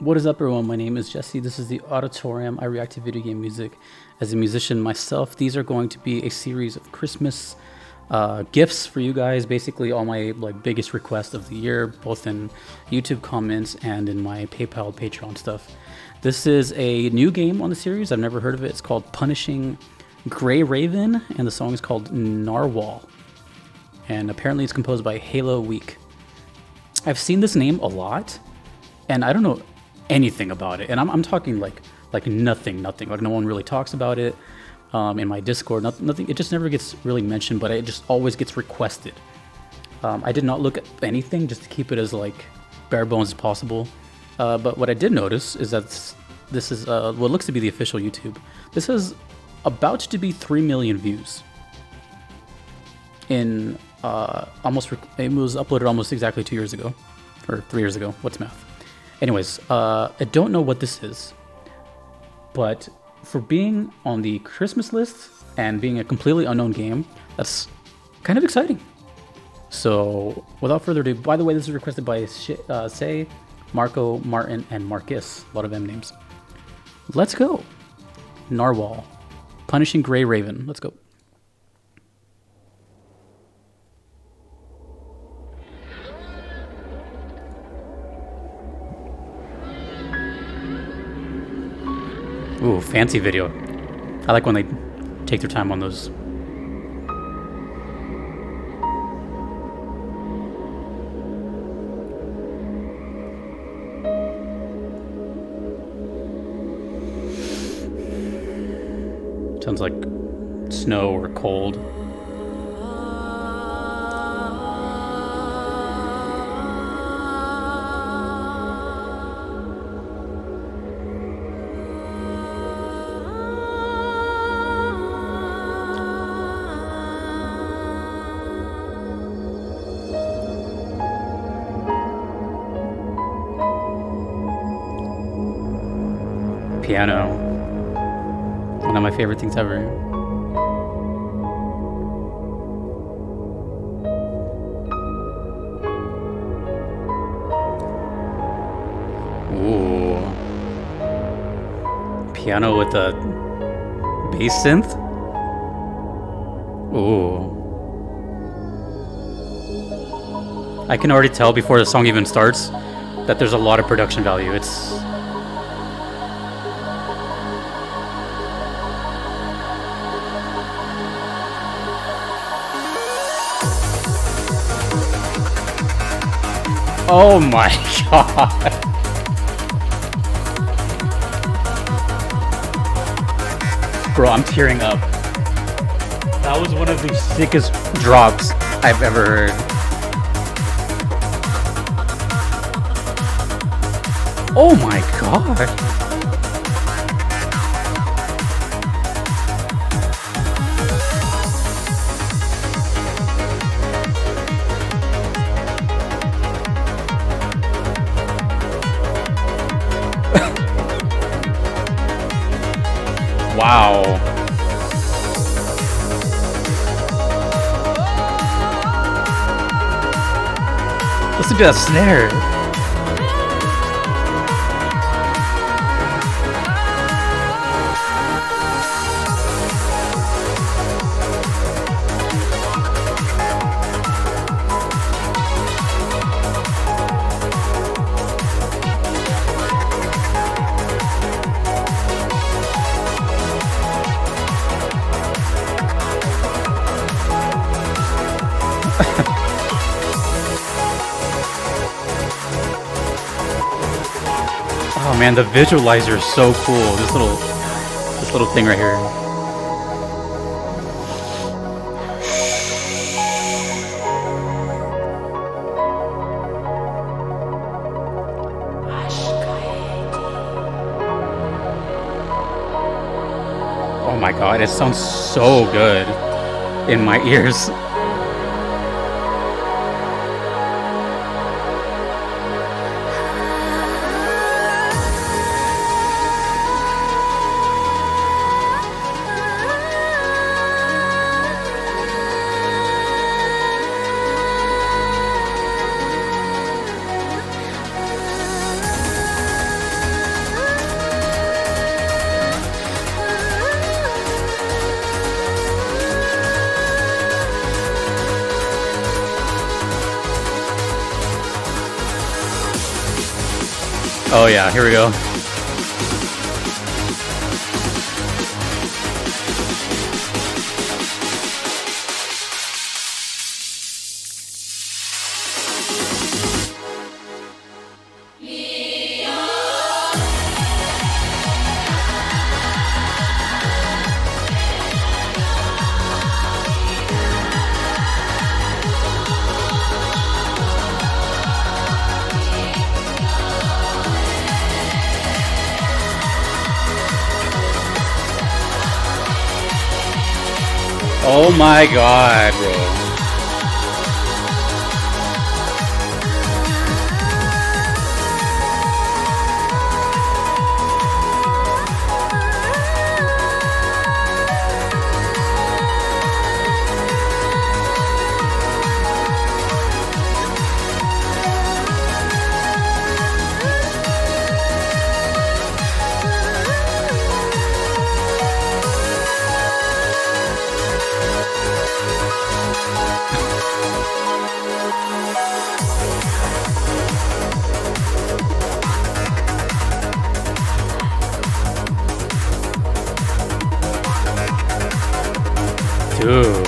What is up, everyone? My name is Jesse. This is the Auditorium. I react to video game music as a musician myself. These are going to be a series of Christmas gifts for you guys. Basically, all my biggest requests of the year, both in YouTube comments and in my PayPal, Patreon stuff. This is a new game on the series. I've never heard of it. It's called Punishing Gray Raven, and the song is called Narwhal. And apparently, it's composed by Halo Week. I've seen this name a lot, and I don't know anything about it, and I'm talking like nothing. Like no one really talks about it in my Discord. Nothing. It just never gets really mentioned, but it just always gets requested. I did not look at anything just to keep it as bare bones as possible. But what I did notice is that this is what looks to be the official YouTube. This is about to be 3 million views. In it was uploaded almost exactly 2 years ago, or 3 years ago. What's math? Anyways, I don't know what this is, but for being on the Christmas list and being a completely unknown game, that's kind of exciting. So, without further ado, by the way, this is requested by Say, Marco, Martin, and Marcus. A lot of M names. Let's go. Narwhal. Punishing Gray Raven. Let's go. Ooh, fancy video. I like when they take their time on those. Sounds like snow or cold. Piano. One of my favorite things ever. Ooh. Piano with a bass synth? Ooh. I can already tell before the song even starts that there's a lot of production value. It's oh my god. Bro, I'm tearing up. That was one of the sickest drops I've ever heard. Oh my god. Wow. Listen to that snare. Oh man, the visualizer is so cool. This little thing right here. Oh my god, it sounds so good in my ears. Oh yeah, here we go. Oh my god, bro. Dude.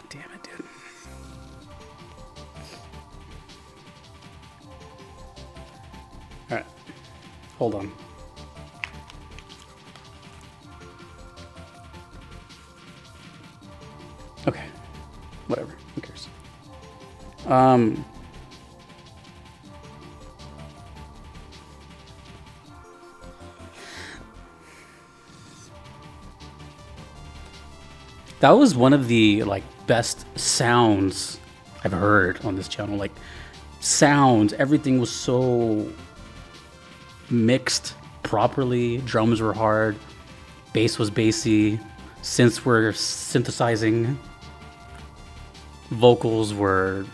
Damn it, dude. Alright. Hold on. Okay. Whatever. Who cares? That was one of the like best sounds I've heard on this channel. Like sounds, everything was so mixed properly. Drums were hard, bass was bassy, synths were synthesizing, vocals were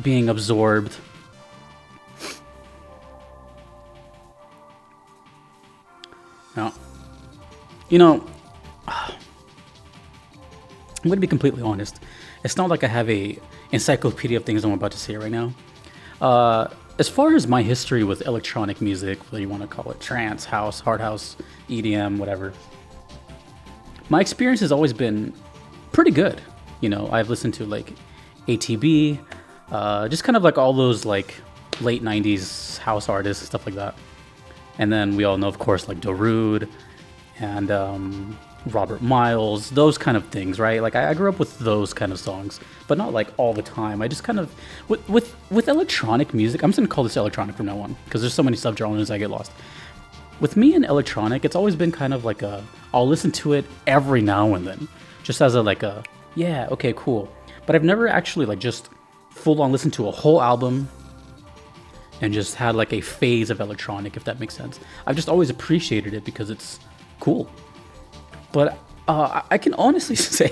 being absorbed. Now, you know, I'm going to be completely honest. It's not like I have a encyclopedia of things I'm about to say right now. As far as my history with electronic music, whether you want to call it trance, house, hard house, EDM, whatever, my experience has always been pretty good. You know, I've listened to like ATB, just kind of like all those like late 90s house artists, stuff like that. And then we all know, of course, like Darude and Robert Miles, those kind of things, right? Like I grew up with those kind of songs, but not like all the time. I just kind of with electronic music, I'm just gonna call this electronic from now on because there's so many subgenres I get lost. With me and electronic, it's always been kind of like I'll listen to it every now and then, just as a yeah, okay, cool. But I've never actually like just full on listened to a whole album and just had like a phase of electronic, if that makes sense. I've just always appreciated it because it's cool. But I can honestly say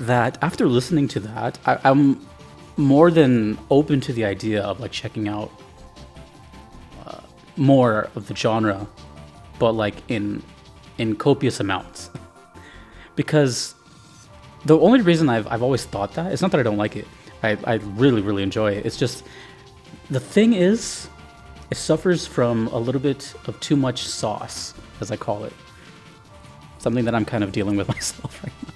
that after listening to that, I'm more than open to the idea of like checking out more of the genre, but like in copious amounts. Because the only reason I've always thought that, it's not that I don't like it. I really, really enjoy it. It's just, the thing is, it suffers from a little bit of too much sauce, as I call it. Something that I'm kind of dealing with myself right now.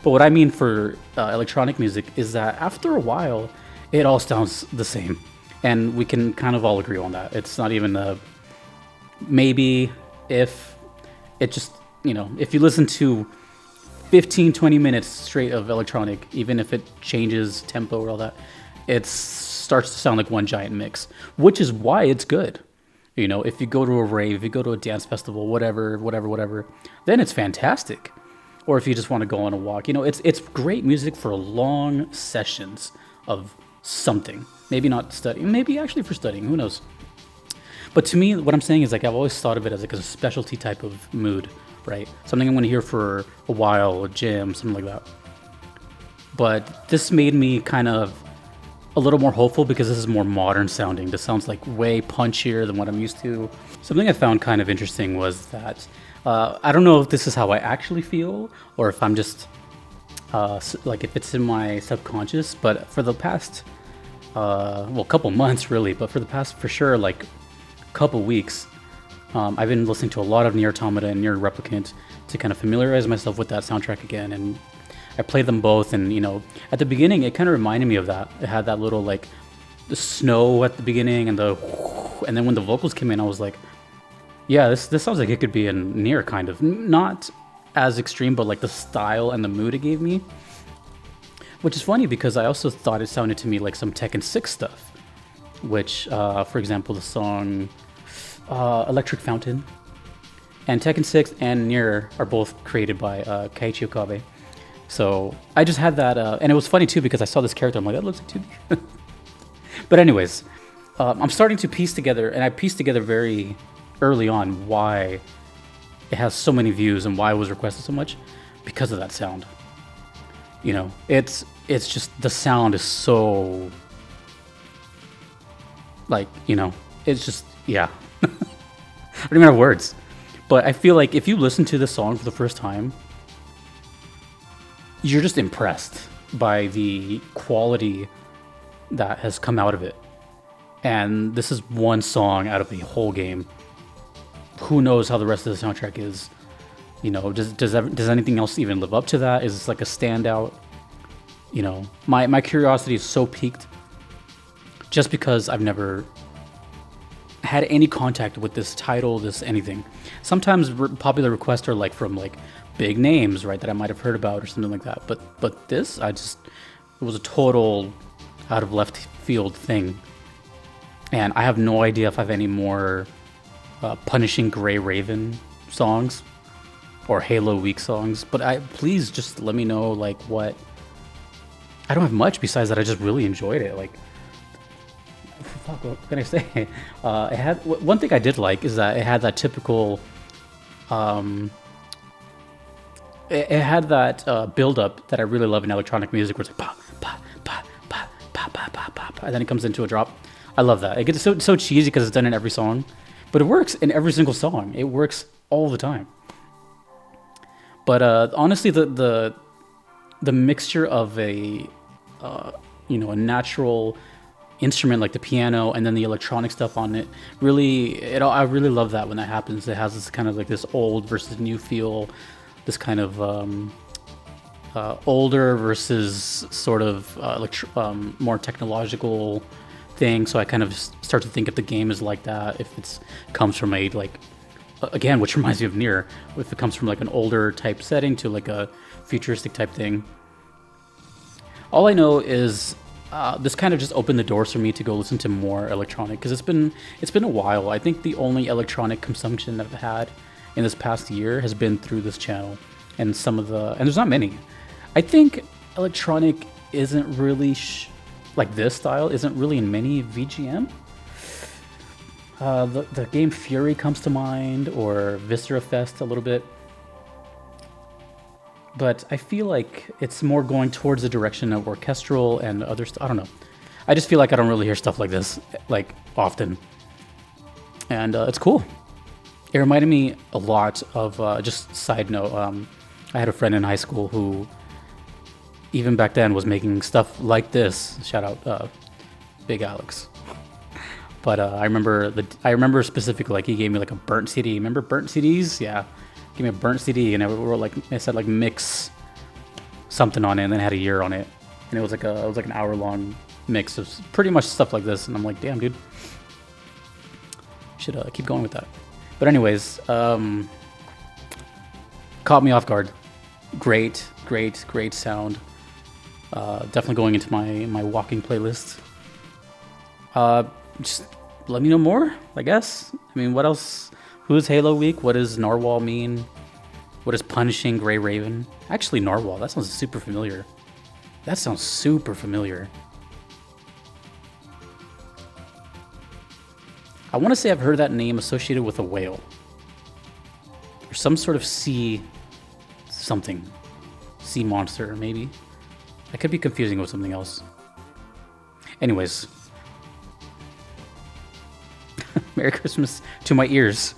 But what I mean for electronic music is that after a while, it all sounds the same. And we can kind of all agree on that. It's not even maybe if it just, you know, if you listen to 15, 20 minutes straight of electronic, even if it changes tempo or all that, it starts to sound like one giant mix, which is why it's good. You know, if you go to a rave, if you go to a dance festival, whatever, then it's fantastic. Or if you just want to go on a walk, you know, it's great music for long sessions of something. Maybe not studying, maybe actually for studying, who knows. But to me, what I'm saying is like I've always thought of it as like a specialty type of mood, right? Something I'm going to hear for a while, a jam, something like that. But this made me kind of a little more hopeful because this is more modern sounding. This sounds like way punchier than what I'm used to. Something I found kind of interesting was that I don't know if this is how I actually feel or if I'm just like if it's in my subconscious, but for the past well, couple months really, but for the past for sure like couple weeks, I've been listening to a lot of Nier Automata and Nier Replicant to kind of familiarize myself with that soundtrack again, and I played them both, and you know, at the beginning it kind of reminded me of that. It had that little like the snow at the beginning and and then when the vocals came in, I was like, yeah, this sounds like it could be in Nier kind of, not as extreme, but like the style and the mood it gave me. Which is funny because I also thought it sounded to me like some Tekken 6 stuff, which, for example, the song Electric Fountain and Tekken 6 and Nier are both created by Keiichi Okabe. So I just had that, and it was funny too because I saw this character, I'm like, that looks like 2D. But anyways, I'm starting to piece together, and I pieced together very early on why it has so many views and why it was requested so much, because of that sound. You know, it's just, the sound is so, like, you know, it's just, yeah. I don't even have words. But I feel like if you listen to this song for the first time, you're just impressed by the quality that has come out of it. And this is one song out of the whole game. Who knows how the rest of the soundtrack is? You know, does anything else even live up to that? Is this like a standout? You know, my curiosity is so piqued just because I've never had any contact with this title, this anything. Sometimes popular requests are like from like big names, right, that I might have heard about or something like that. But this, it was a total out of left field thing. And I have no idea if I have any more Punishing Gray Raven songs or Halo Week songs, but please just let me know like what. I don't have much besides that. I just really enjoyed it. Like, fuck, what can I say? It had one thing I did like is that it had that typical. It had that build up that I really love in electronic music, where it's like pa pa pa pa pa pa pa pa, and then it comes into a drop. I love that. It gets so cheesy because it's done in every song, but it works in every single song. It works all the time. But honestly, the mixture of a you know, a natural instrument like the piano and then the electronic stuff on it, I really love that when that happens. It has this kind of like this old versus new feel, this kind of older versus sort of more technological thing. So I kind of start to think if the game is like that, if it comes from a like, again, which reminds me of Nier, if it comes from like an older type setting to like a futuristic type thing. All I know is this kind of just opened the doors for me to go listen to more electronic, because it's been a while. I think the only electronic consumption that I've had in this past year has been through this channel, and and there's not many. I think electronic isn't really like this style isn't really in many VGM. The game Fury comes to mind, or Viscera Fest a little bit. But I feel like it's more going towards the direction of orchestral and other stuff. I don't know. I just feel like I don't really hear stuff like this like often. And it's cool. It reminded me a lot of, just side note, I had a friend in high school who, even back then, was making stuff like this. Shout out Big Alex. But I remember specifically, like, he gave me like a burnt CD. Remember burnt CDs? Yeah. Give me a burnt CD, and it said like mix something on it, and then it had a year on it, and it was like an hour-long mix of pretty much stuff like this. And I'm like, damn, dude, should keep going with that. But anyways, caught me off guard. Great sound. Definitely going into my walking playlist. Just let me know more, I guess. I mean, what else? Who's Halo Week? What does Narwhal mean? What is Punishing Gray Raven? Actually, Narwhal, that sounds super familiar. I want to say I've heard that name associated with a whale. Or some sort of sea something. Sea monster, maybe. I could be confusing with something else. Anyways. Merry Christmas to my ears.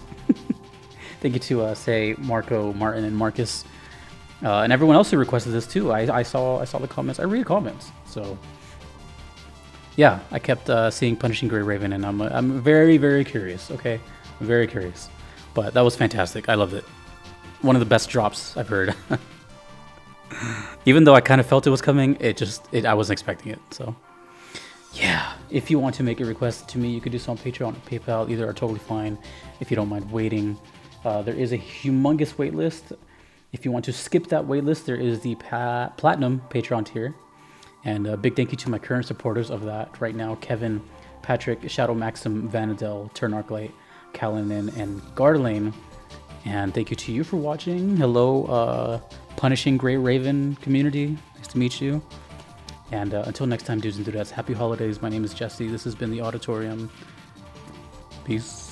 Thank you to say Marco, Martin, and Marcus. And everyone else who requested this too. I saw the comments. I read comments. So yeah, I kept seeing Punishing Grey Raven, and I'm very, very curious. Okay, I'm very curious. But that was fantastic. I loved it. One of the best drops I've heard. Even though I kind of felt it was coming, I wasn't expecting it. So yeah, if you want to make a request to me, you could do so on Patreon or PayPal. Either are totally fine if you don't mind waiting. There is a humongous wait list. If you want to skip that wait list, there is the Platinum Patreon tier. And a big thank you to my current supporters of that right now: Kevin, Patrick, Shadow Maxim, Vanadel, Turnarclight, Kalinin, and Garlane. And thank you to you for watching. Hello, Punishing Grey Raven community. Nice to meet you. And until next time, dudes and dudettes, happy holidays. My name is Jesse. This has been the Auditorium. Peace.